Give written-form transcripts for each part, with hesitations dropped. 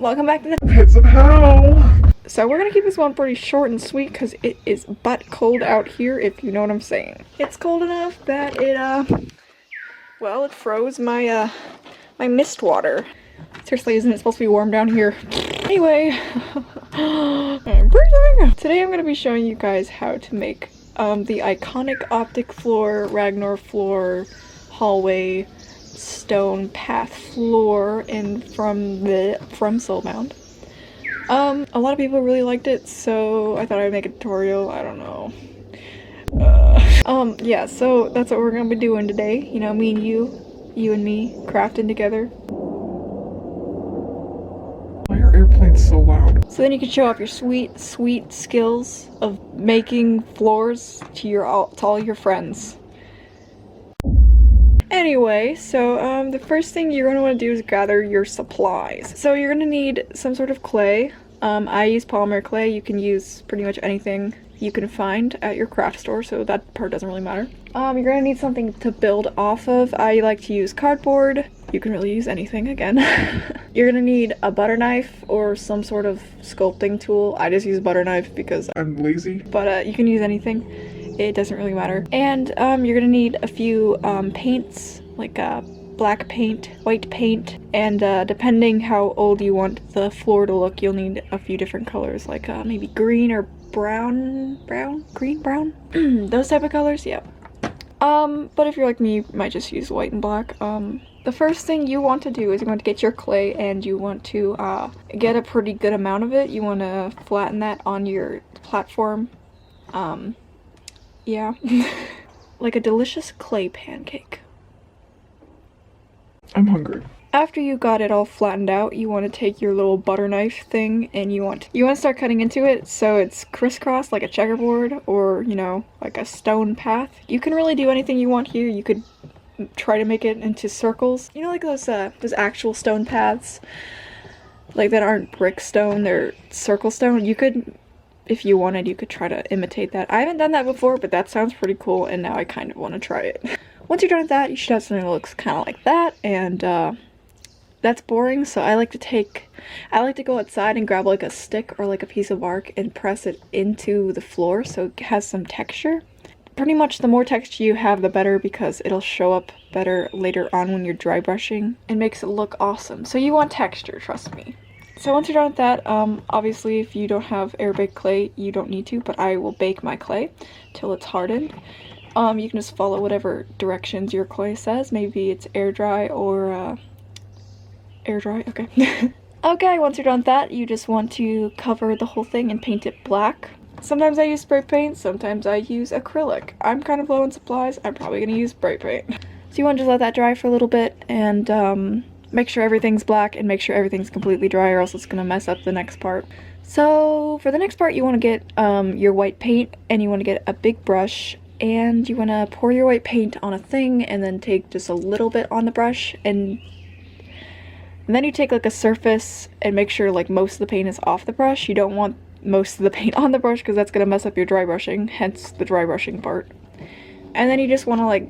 welcome back to the Pits of Hell! So we're gonna keep this one pretty short and sweet because it is butt cold out here, if you know what I'm saying. It's cold enough that it, well, it froze my, my mist water. Seriously, isn't it supposed to be warm down here? Anyway, I'm freezing! Today I'm gonna be showing you guys how to make, the iconic optic floor, Ragnar floor, hallway, stone path floor from SoulBound. A lot of people really liked it, so I thought I'd make a tutorial. I don't know. Yeah, so that's what we're gonna be doing today. You know, me and you and me, crafting together. Why are airplanes so loud? So then you can show off your sweet, sweet skills of making floors to all your friends. Anyway, so the first thing you're going to want to do is gather your supplies. So you're going to need some sort of clay. I use polymer clay. You can use pretty much anything you can find at your craft store, so that part doesn't really matter. You're going to need something to build off of. I like to use cardboard. You can really use anything again. You're going to need a butter knife or some sort of sculpting tool. I just use butter knife because I'm lazy. But you can use anything. It doesn't really matter. And you're gonna need a few paints, like black paint, white paint, and depending how old you want the floor to look, you'll need a few different colors, like maybe green or brown, green, brown, those type of colors, yeah. But if you're like me, you might just use white and black. The first thing you want to do is you want to get your clay and you want to get a pretty good amount of it. You want to flatten that on your platform. Yeah. Like a delicious clay pancake. I'm hungry. After you got it all flattened out, you want to take your little butter knife thing and you want to start cutting into it so it's crisscross like a checkerboard or, you know, like a stone path. You can really do anything you want here. You could try to make it into circles. You know, like those actual stone paths? Like that aren't brick stone, they're circle stone. You could, if you wanted, you could try to imitate that. I haven't done that before, but that sounds pretty cool, and now I kind of want to try it. Once you're done with that, you should have something that looks kind of like that, and that's boring, so I like to go outside and grab like a stick or like a piece of bark and press it into the floor so it has some texture. Pretty much the more texture you have, the better, because it'll show up better later on when you're dry brushing and makes it look awesome. So you want texture, trust me. So once you're done with that, obviously if you don't have air baked clay, you don't need to, but I will bake my clay till it's hardened. You can just follow whatever directions your clay says. Maybe it's air dry or air dry, okay. Okay, once you're done with that, you just want to cover the whole thing and paint it black. Sometimes I use spray paint, sometimes I use acrylic. I'm kind of low on supplies, I'm probably gonna use spray paint. So you want to just let that dry for a little bit and make sure everything's black and make sure everything's completely dry or else it's gonna mess up the next part. So for the next part, you want to get your white paint and you want to get a big brush and you want to pour your white paint on a thing and then take just a little bit on the brush and then you take like a surface and make sure like most of the paint is off the brush. You don't want most of the paint on the brush because that's gonna mess up your dry brushing, hence the dry brushing part. And then you just want to like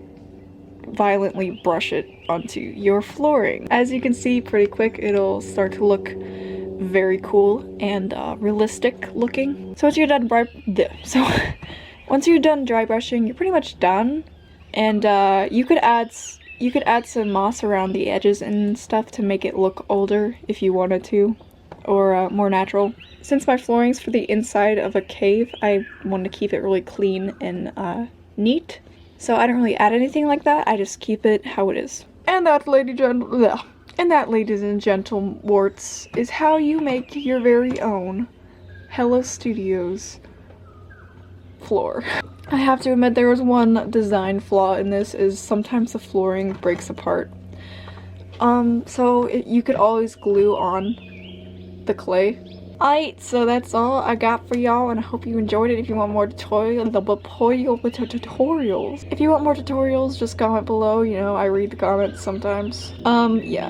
violently brush it onto your flooring. As you can see pretty quick, it'll start to look very cool and realistic looking. So once you're done once you're done dry brushing, you're pretty much done. And you could add some moss around the edges and stuff to make it look older if you wanted to, or more natural. Since my flooring's for the inside of a cave, I want to keep it really clean and neat. So I don't really add anything like that, I just keep it how it is. And that, ladies and gentlewarts, is how you make your very own Hello Studios floor. I have to admit there was one design flaw in this, is sometimes the flooring breaks apart. So you could always glue on the clay. Alright, so that's all I got for y'all, and I hope you enjoyed it. If you want more tutorials, if you want more tutorials, just comment below. You know, I read the comments sometimes. Yeah.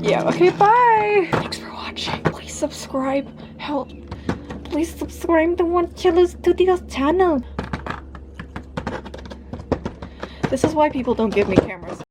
Yeah, okay, bye! Thanks for watching. Please subscribe. Help. Please subscribe to One Hello Studios channel. This is why people don't give me cameras.